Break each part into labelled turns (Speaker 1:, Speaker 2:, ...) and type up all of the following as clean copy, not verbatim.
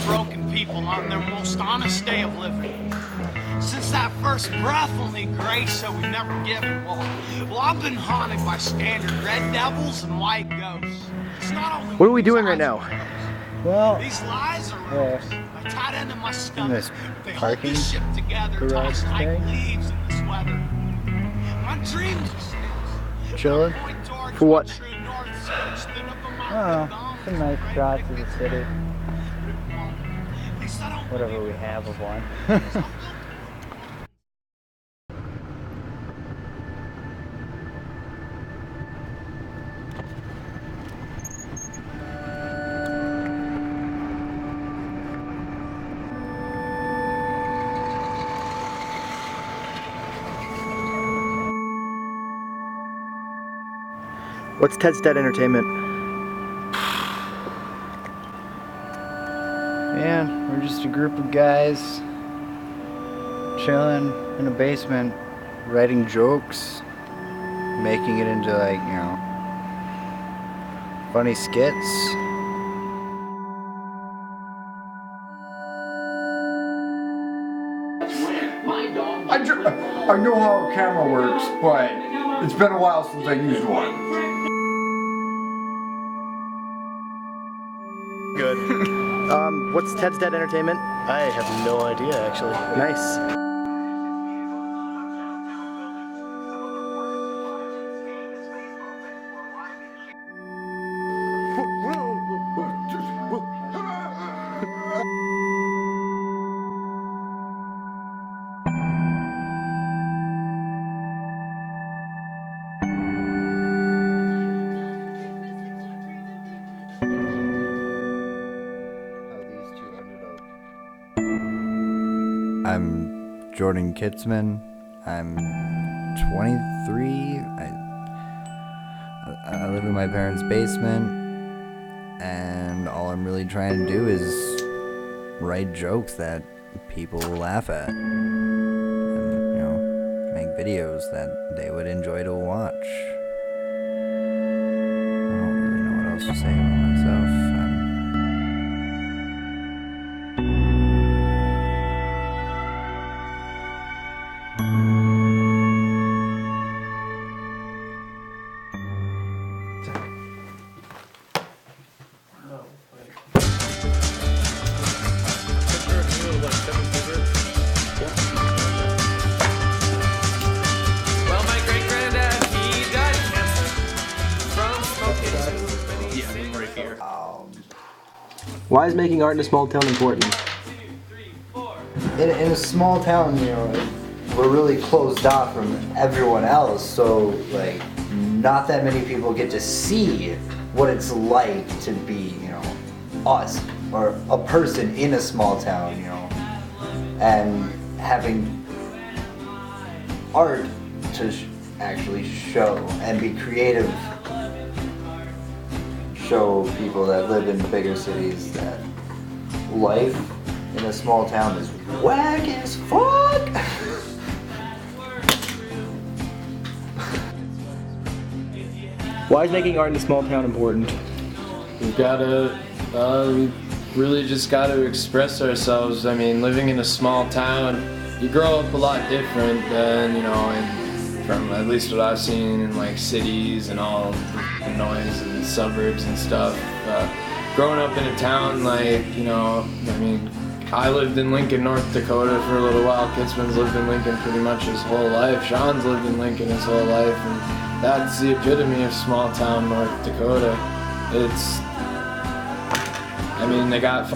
Speaker 1: broken people on their most honest day of living. Since that first breath, only grace that we've never given. Well, I've been haunted by standard red devils and white ghosts. It's not only
Speaker 2: what are we doing right now?
Speaker 3: Well,
Speaker 1: these lies are rumors. I tied into my stomach. They hold
Speaker 3: parking
Speaker 1: this ship together,
Speaker 3: garage
Speaker 1: tossed like
Speaker 3: thing.
Speaker 1: leaves in this weather. My dreams are still.
Speaker 3: Chilling.
Speaker 2: For what?
Speaker 3: Oh, some nice shots of the city. Whatever we have of one.
Speaker 2: What's Ted's Dead Entertainment?
Speaker 3: Man, we're just a group of guys chilling in a basement, writing jokes, making it into, like, you know, funny skits.
Speaker 4: I know how a camera works, but it's been a while since I used one.
Speaker 2: Good. What's Ted's Dead Entertainment?
Speaker 5: I have no idea, actually.
Speaker 2: Nice.
Speaker 3: I'm Jordan Kitzman. I'm 23. I live in my parents' basement, and all I'm really trying to do is write jokes that people will laugh at, and, you know, make videos that they would enjoy to watch. I don't really know what else to say about myself.
Speaker 2: Why is making art in a small town important?
Speaker 3: In a small town, you know, we're really closed off from everyone else, so like not that many people get to see what it's like to be, you know, us or a person in a small town, you know, and having art to actually show and be creative. Show people that live in bigger cities that life in a small town is whack as fuck.
Speaker 2: Why is making art in a small town important?
Speaker 6: We've gotta, we really just gotta express ourselves. I mean, living in a small town, you grow up a lot different than, you know, from at least what I've seen in like cities and all the noise and suburbs and stuff. Growing up in a town, like, you know, I mean, I lived in Lincoln, North Dakota for a little while. Kitzman's lived in Lincoln pretty much his whole life. Sean's lived in Lincoln his whole life, and that's the epitome of small town North Dakota. It's, I mean, they got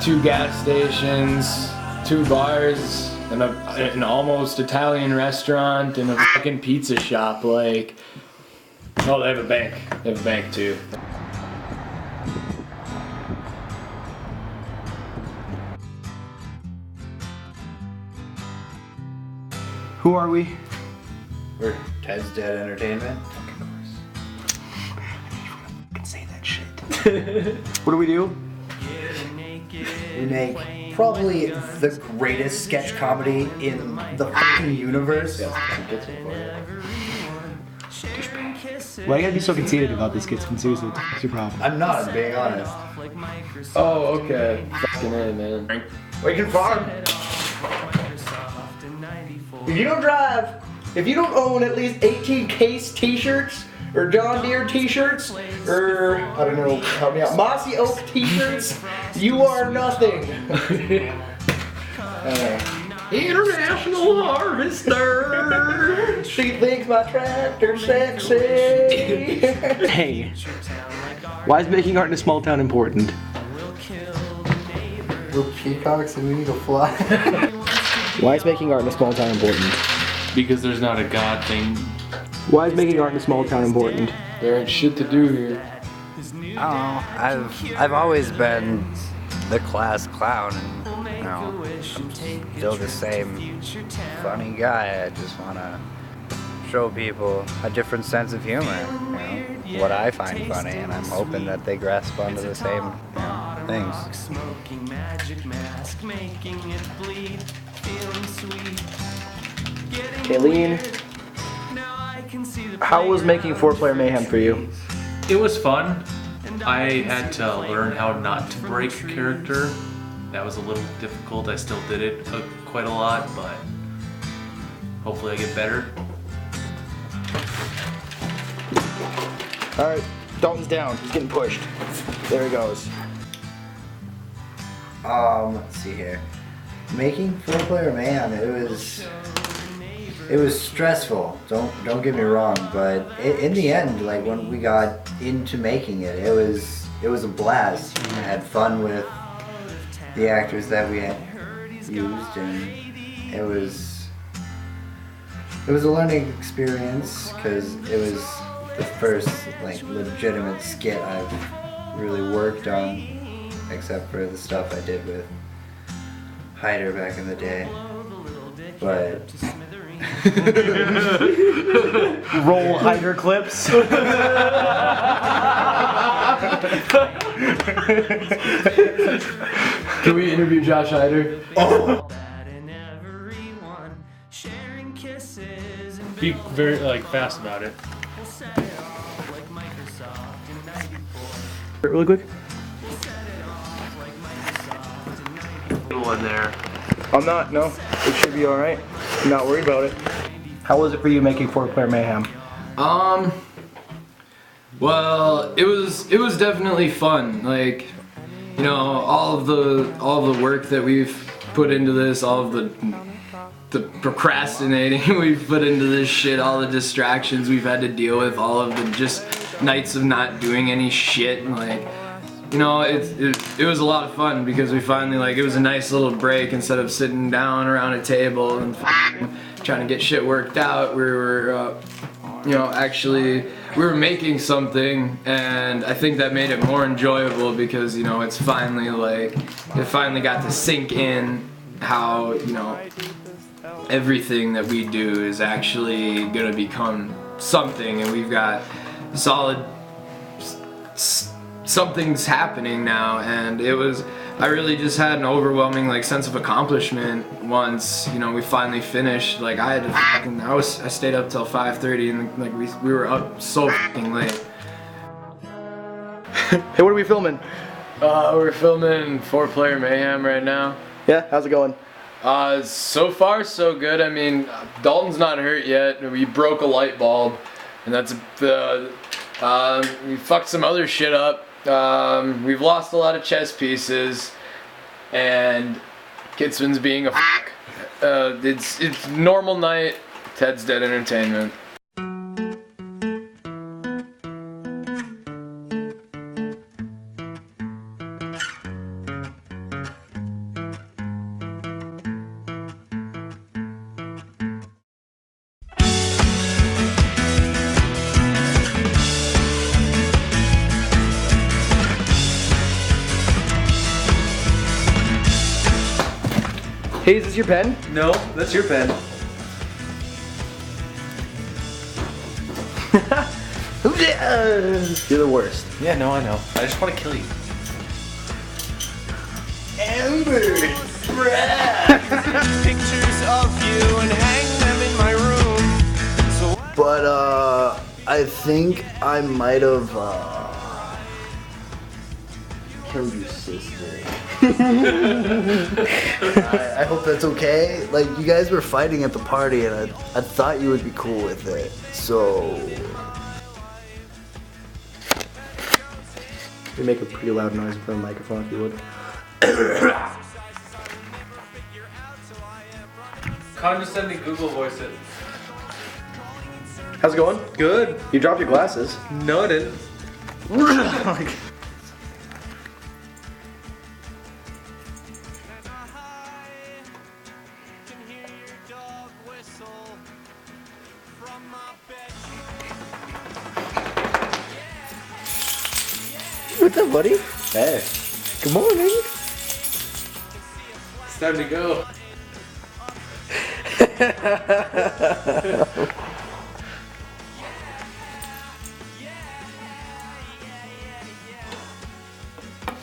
Speaker 6: 2 gas stations, 2 bars, and an almost Italian restaurant, and a fucking pizza shop, like. Oh, they have a bank. They have a bank too.
Speaker 2: Who are we?
Speaker 3: We're Ted's Dead Entertainment.
Speaker 2: Say that shit. What do we do?
Speaker 3: We make probably the greatest sketch comedy in the fucking universe.
Speaker 2: Why you gotta be so conceited about this, kids? Seriously, what's your problem?
Speaker 3: I'm not, I'm being honest.
Speaker 6: Oh, okay. Fucking A, man.
Speaker 3: We can farm. If you don't drive, if you don't own at least 18 Case t-shirts, or John Deere t-shirts, or, I don't know, help me out, Mossy Oak t-shirts, you are nothing.
Speaker 6: International Harvester.
Speaker 3: She thinks my tractor's sexy.
Speaker 2: Hey, why is making art in a small town important?
Speaker 3: We're peacocks and we need to fly.
Speaker 2: Why is making art in a small town important?
Speaker 7: Because there's not a God thing.
Speaker 2: Why is making art in a small town important?
Speaker 6: There ain't shit to do here.
Speaker 3: I don't know. I've always been the class clown, and you know, I'm still the same funny guy. I just want to show people a different sense of humor. You know, what I find funny, and I'm hoping that they grasp onto the same things.
Speaker 2: Kayleen, how was making 4-player mayhem for you?
Speaker 7: It was fun. I had to learn how not to break character. That was a little difficult. I still did it quite a lot, but hopefully I get better.
Speaker 2: Alright, Dalton's down. He's getting pushed. There he goes.
Speaker 3: Let's see here. Making 4-player mayhem, it was stressful. Don't get me wrong, but in the end, like when we got into making it, it was a blast. I had fun with the actors that we had used, and it was a learning experience because it was the first like legitimate skit I've really worked on, except for the stuff I did with Hyder back in the day. But
Speaker 2: Roll Hyder clips.
Speaker 6: Can we interview Josh Hyder?
Speaker 3: oh,
Speaker 7: Be very fast about it.
Speaker 2: Really quick.
Speaker 7: One there.
Speaker 2: I'm not, no. It should be alright. I'm not worried about it. How was it for you making 4-player mayhem?
Speaker 6: Well, it was definitely fun. Like, you know, all of the work that we've put into this, all of the procrastinating we've put into this shit, all the distractions we've had to deal with, all of the just nights of not doing any shit, and like, you know, it was a lot of fun because we finally, like, it was a nice little break. Instead of sitting down around a table and trying to get shit worked out, we were, you know, actually, we were making something, and I think that made it more enjoyable because, you know, it's finally, like, it finally got to sink in how, you know, everything that we do is actually gonna become something, and we've got solid something's happening now, and I really just had an overwhelming like sense of accomplishment once, you know, we finally finished. Like I stayed up till 5:30 and like we were up so fucking late.
Speaker 2: Hey, what are we filming?
Speaker 6: We're filming 4-player mayhem right now.
Speaker 2: Yeah, how's it going?
Speaker 6: So far so good. I mean, Dalton's not hurt yet. We broke a light bulb, and that's we fucked some other shit up. We've lost a lot of chess pieces, and Kitsman's being a fuck. It's normal night. Ted's Dead Entertainment.
Speaker 2: Hey, is this your pen?
Speaker 7: No, that's your pen.
Speaker 2: You're the worst.
Speaker 7: Yeah, no, I know. I just want to kill you.
Speaker 1: Pictures of you and hang them in my room.
Speaker 2: But
Speaker 3: I think I might have killed your sister. I hope that's okay. Like, you guys were fighting at the party, and I thought you would be cool with it. So
Speaker 2: You make a pretty loud noise in front of the microphone if you would.
Speaker 7: Condescending Google voice it.
Speaker 2: How's it going?
Speaker 7: Good.
Speaker 2: You dropped your glasses.
Speaker 7: No, I didn't.
Speaker 2: What's up, buddy?
Speaker 3: Hey.
Speaker 2: Good morning.
Speaker 7: It's time to go.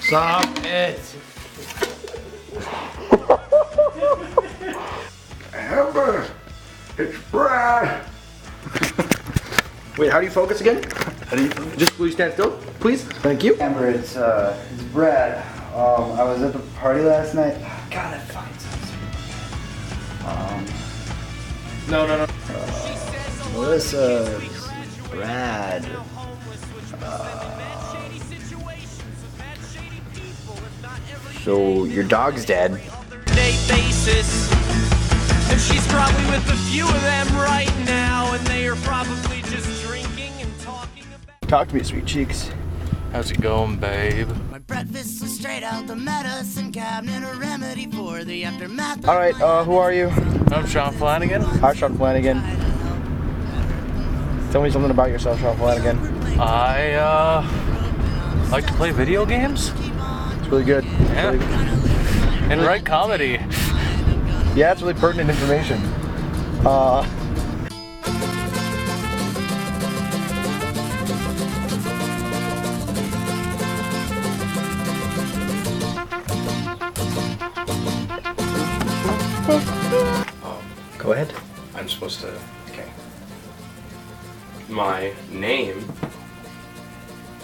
Speaker 6: Stop it!
Speaker 4: Amber, it's Brad.
Speaker 2: Wait, how do you focus again?
Speaker 3: How do you feel?
Speaker 2: Just will you stand still, please? Thank you.
Speaker 3: Amber, it's Brad. I was at the party last night. God, that fucking sounds
Speaker 6: No.
Speaker 3: Melissa, Brad. So your dog's dead.
Speaker 1: Day basis. And she's probably with a few of them right now, and they are probably just drinking and talking about.
Speaker 2: Talk to me, sweet cheeks.
Speaker 7: How's it going, babe?
Speaker 8: My breakfast was straight out the medicine cabinet, a remedy for the aftermath.
Speaker 2: All right, who are you?
Speaker 7: I'm Sean Flanagan.
Speaker 2: Hi, Sean Flanagan. Tell me something about yourself, Sean Flanagan.
Speaker 7: I like to play video games
Speaker 2: It's really good.
Speaker 7: Yeah.
Speaker 2: Really good.
Speaker 7: and write comedy.
Speaker 2: Yeah, it's really pertinent information. Go ahead.
Speaker 9: I'm supposed to. Okay. My name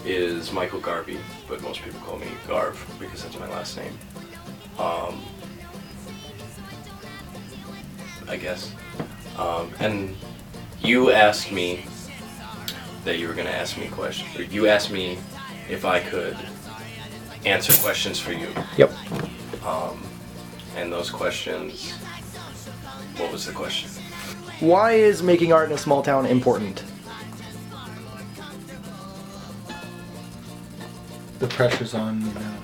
Speaker 9: is Michael Garvey, but most people call me Garv because that's my last name. I guess. And you asked me that you were going to ask me a question. Or you asked me if I could answer questions for you.
Speaker 2: Yep.
Speaker 9: And those questions. What was the question?
Speaker 2: Why is making art in a small town important?
Speaker 10: The pressure's on me now.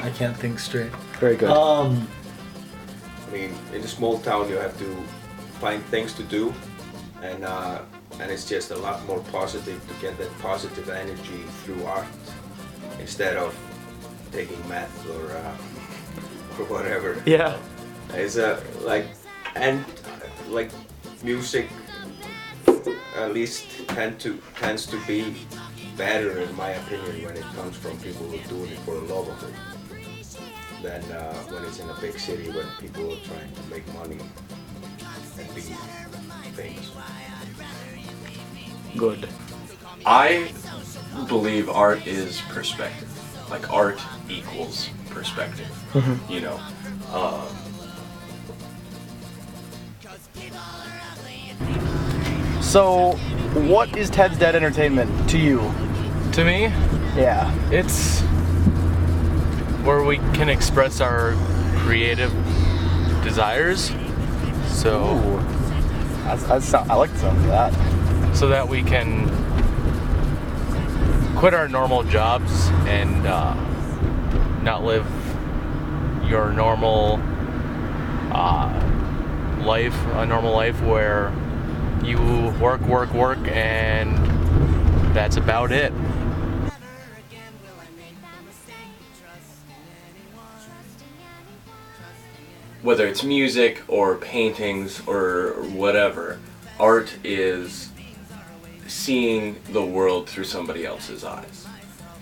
Speaker 10: I can't think straight.
Speaker 2: Very good.
Speaker 11: I mean, in a small town, you have to find things to do, and it's just a lot more positive to get that positive energy through art instead of taking math or whatever.
Speaker 2: Yeah.
Speaker 11: It's like music, at least tends to be better in my opinion when it comes from people who are doing it for the love of it than when it's in a big city when people are trying to make money and be famous.
Speaker 2: Good.
Speaker 9: I believe art is perspective. Like art equals perspective. You know.
Speaker 2: So, what is Ted's Dead Entertainment to you?
Speaker 7: To me,
Speaker 2: Yeah.
Speaker 7: it's where we can express our creative desires. So,
Speaker 2: Ooh. I like the sound of that.
Speaker 7: so that we can quit our normal jobs and not live your normal life, a normal life where you work, and that's about it.
Speaker 9: Whether it's music or paintings or whatever, art is seeing the world through somebody else's eyes.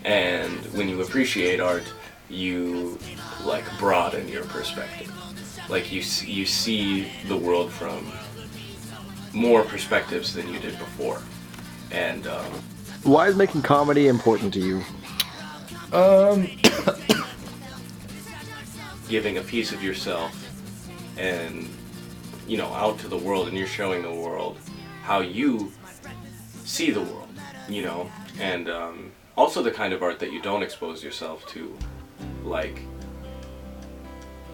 Speaker 9: And when you appreciate art, you like broaden your perspective. Like you see the world from more perspectives than you did before. And
Speaker 2: Why is making comedy important to you?
Speaker 9: giving a piece of yourself and, you know, out to the world, and you're showing the world how you see the world, you know, and also the kind of art that you don't expose yourself to, like,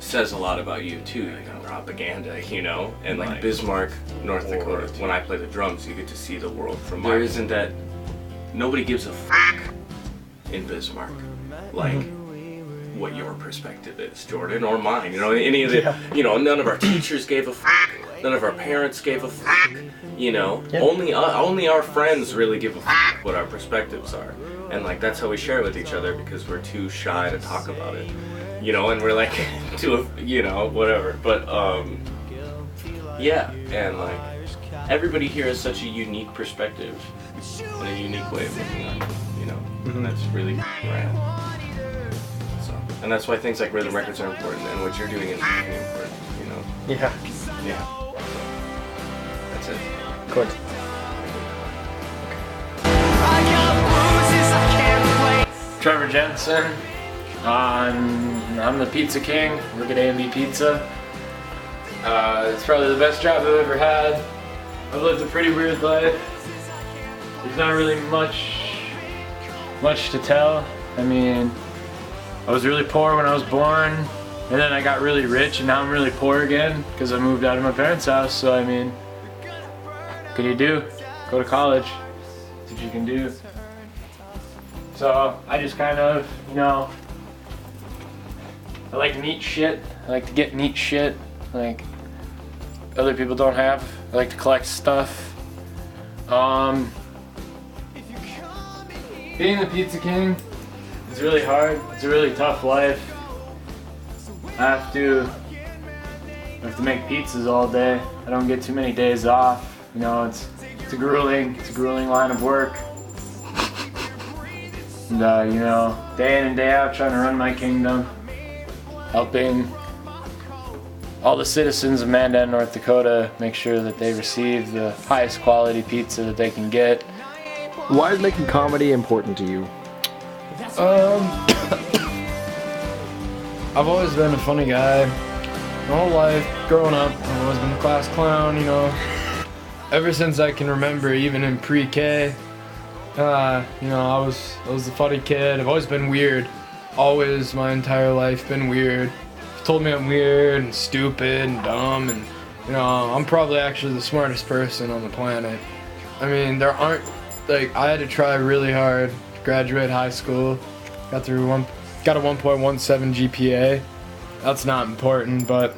Speaker 9: says a lot about you too, you know, propaganda, you know, and like Bismarck, North Dakota, when I play the drums, you get to see the world from there. Isn't that, nobody gives a fuck in Bismarck, like, what your perspective is, Jordan, or mine, you know, any of the, you know, none of our teachers gave a fuck, none of our parents gave a fuck, you know, only our friends really give a fuck what our perspectives are, and like, that's how we share with each other, because we're too shy to talk about it. You know, and we're like, you know, whatever. But, yeah, and like, everybody here has such a unique perspective and a unique way of looking at it, you know, and that's really rad. So, and that's why things like rhythm records are important, and what you're doing is really important, you know.
Speaker 2: Yeah.
Speaker 9: Yeah. So, that's it.
Speaker 2: Good.
Speaker 6: Trevor Jensen. I'm the Pizza King. Work at A&B Pizza. It's probably the best job I've ever had. I've lived a pretty weird life. There's not really much to tell. I mean, I was really poor when I was born, and then I got really rich, and now I'm really poor again because I moved out of my parents' house. So I mean, what can you do? Go to college. That's what you can do. So I just kind of, you know, I like neat shit. I like to get neat shit, like other people don't have. I like to collect stuff. Being the Pizza King is really hard. It's a really tough life. I have to make pizzas all day. I don't get too many days off. You know, it's a grueling line of work. And you know, day in and day out, trying to run my kingdom. Helping all the citizens of Mandan, North Dakota, make sure that they receive the highest quality pizza that they can get.
Speaker 2: Why is making comedy important to you?
Speaker 6: I've always been a funny guy. My whole life, growing up, I've always been the class clown, you know. Ever since I can remember, even in pre-K, you know, I was the funny kid. I've always been weird. Always, my entire life, been weird. Told me I'm weird and stupid and dumb, and you know, I'm probably actually the smartest person on the planet. I mean, there aren't, like, I had to try really hard to graduate high school. Got a 1.17 GPA. That's not important, but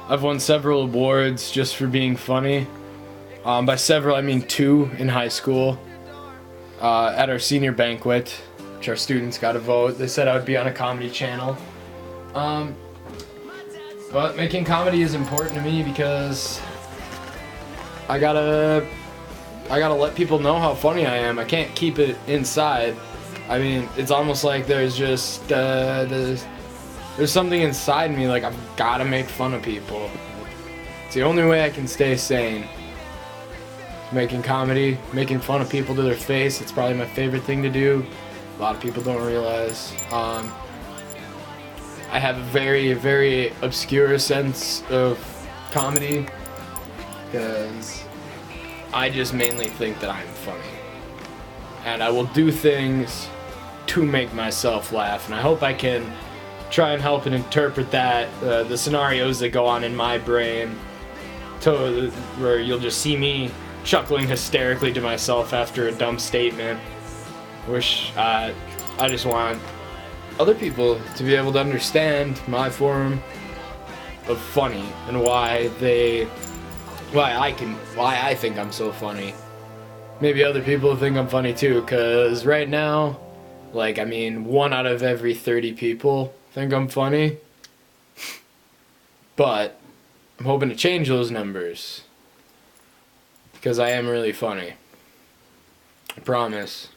Speaker 6: I've won several awards just for being funny. By several, I mean 2 in high school. At our senior banquet, which our students got to vote. They said I would be on a comedy channel. But making comedy is important to me because I gotta let people know how funny I am. I can't keep it inside. I mean, it's almost like there's just there's something inside me, like I've gotta make fun of people. It's the only way I can stay sane. Making comedy, making fun of people to their face, it's probably my favorite thing to do. A lot of people don't realize. I have a very, very obscure sense of comedy because I just mainly think that I'm funny. And I will do things to make myself laugh, and I hope I can try and help and interpret that, the scenarios that go on in my brain, to where you'll just see me chuckling hysterically to myself after a dumb statement. I just want other people to be able to understand my form of funny and why I think I'm so funny. Maybe other people think I'm funny too, because right now, like, I mean, 1 out of every 30 people think I'm funny. But I'm hoping to change those numbers, because I am really funny. I promise.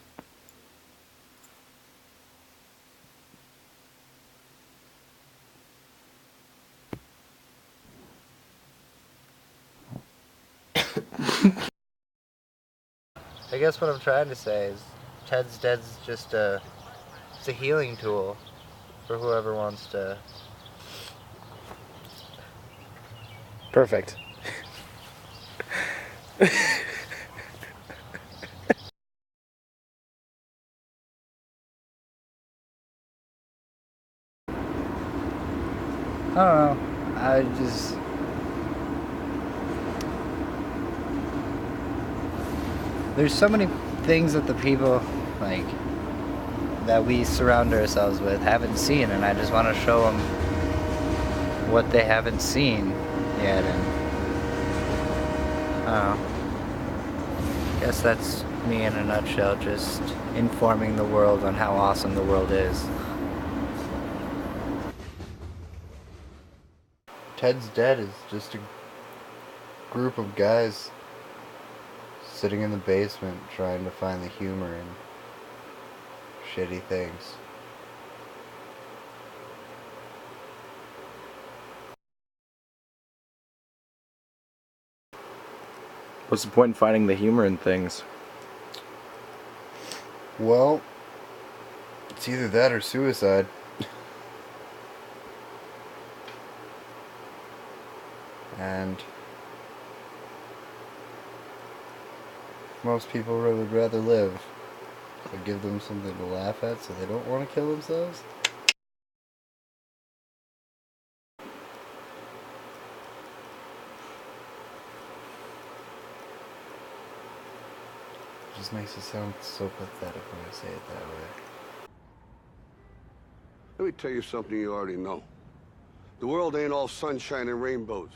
Speaker 3: I guess what I'm trying to say is Ted's Dead's just it's a healing tool for whoever wants to.
Speaker 2: Perfect.
Speaker 3: I don't know. I just. There's so many things that the people, like, that we surround ourselves with haven't seen, and I just want to show them what they haven't seen yet, and I don't know. I guess that's me in a nutshell, just informing the world on how awesome the world is. Ted's Dead is just a group of guys sitting in the basement trying to find the humor in shitty things.
Speaker 2: What's the point in finding the humor in things?
Speaker 3: Well, it's either that or suicide. And most people would rather live. So give them something to laugh at so they don't want to kill themselves. It just makes it sound so pathetic when I say it that way.
Speaker 12: Let me tell you something you already know. The world ain't all sunshine and rainbows.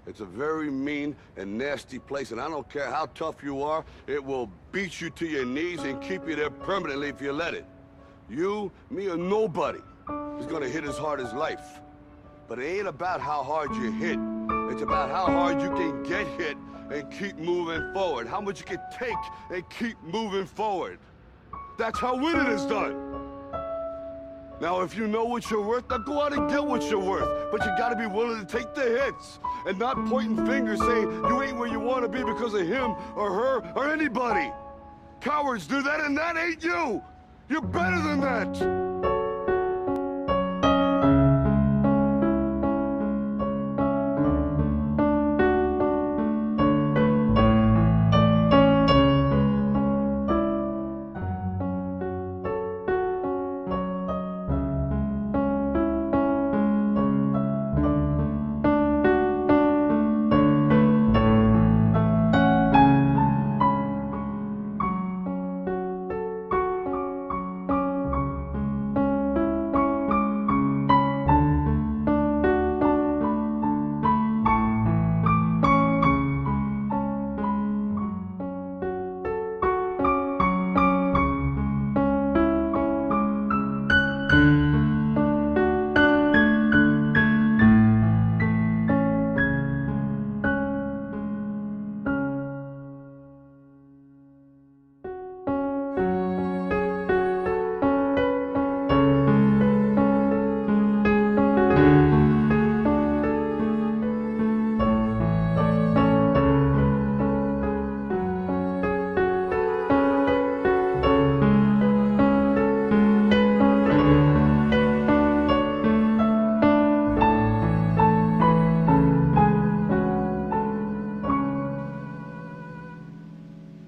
Speaker 12: It's a very mean and nasty place, and I don't care how tough you are, it will beat you to your knees and keep you there permanently if you let it. You, me, or nobody is gonna hit as hard as life. But it ain't about how hard you hit. It's about how hard you can get hit and keep moving forward. How much you can take and keep moving forward. That's how winning is done. Now, if you know what you're worth, now go out and get what you're worth. But you gotta be willing to take the hits and not pointing fingers saying you ain't where you wanna be because of him or her or anybody. Cowards do that, and that ain't you. You're better than that.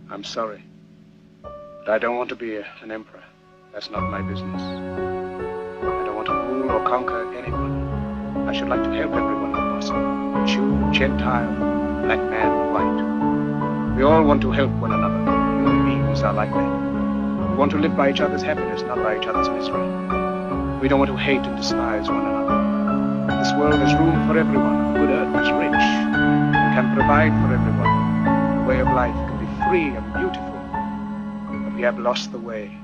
Speaker 13: I'm sorry, but I don't want to be an emperor. That's not my business. I don't want to rule or conquer anyone. I should like to help everyone if possible. Jew, Gentile, black man, white. We all want to help one another. Human beings are like that. We want to live by each other's happiness, not by each other's misery. We don't want to hate and despise one another. This world has room for everyone. The good earth is rich. We can provide for everyone. The way of life can be free and beautiful, but we have lost the way.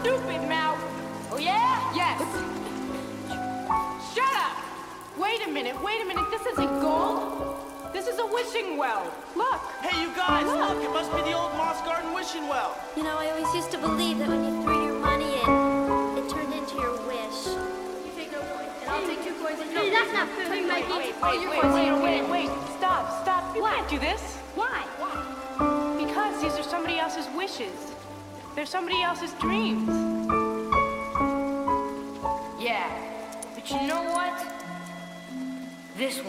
Speaker 14: stupid mouth. Oh, yeah? Yes. Shut up. Wait a minute. This isn't gold. This is a wishing well. Look.
Speaker 1: Hey, you guys, look. It must be the old Moss Garden wishing well.
Speaker 15: You know, I always used to believe that when you threw your money in, it turned into your wish.
Speaker 14: You take no coins, and I'll take 2 coins and
Speaker 15: Hey, that's not fair, Mikey.
Speaker 14: Wait. Stop. You can't do this. Why? Because these are somebody else's wishes. They're somebody else's dreams.
Speaker 16: Yeah, but you know what? This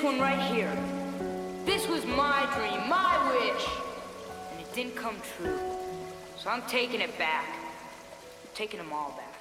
Speaker 16: one right here. This was my dream, my wish. And it didn't come true. So I'm taking it back. I'm taking them all back.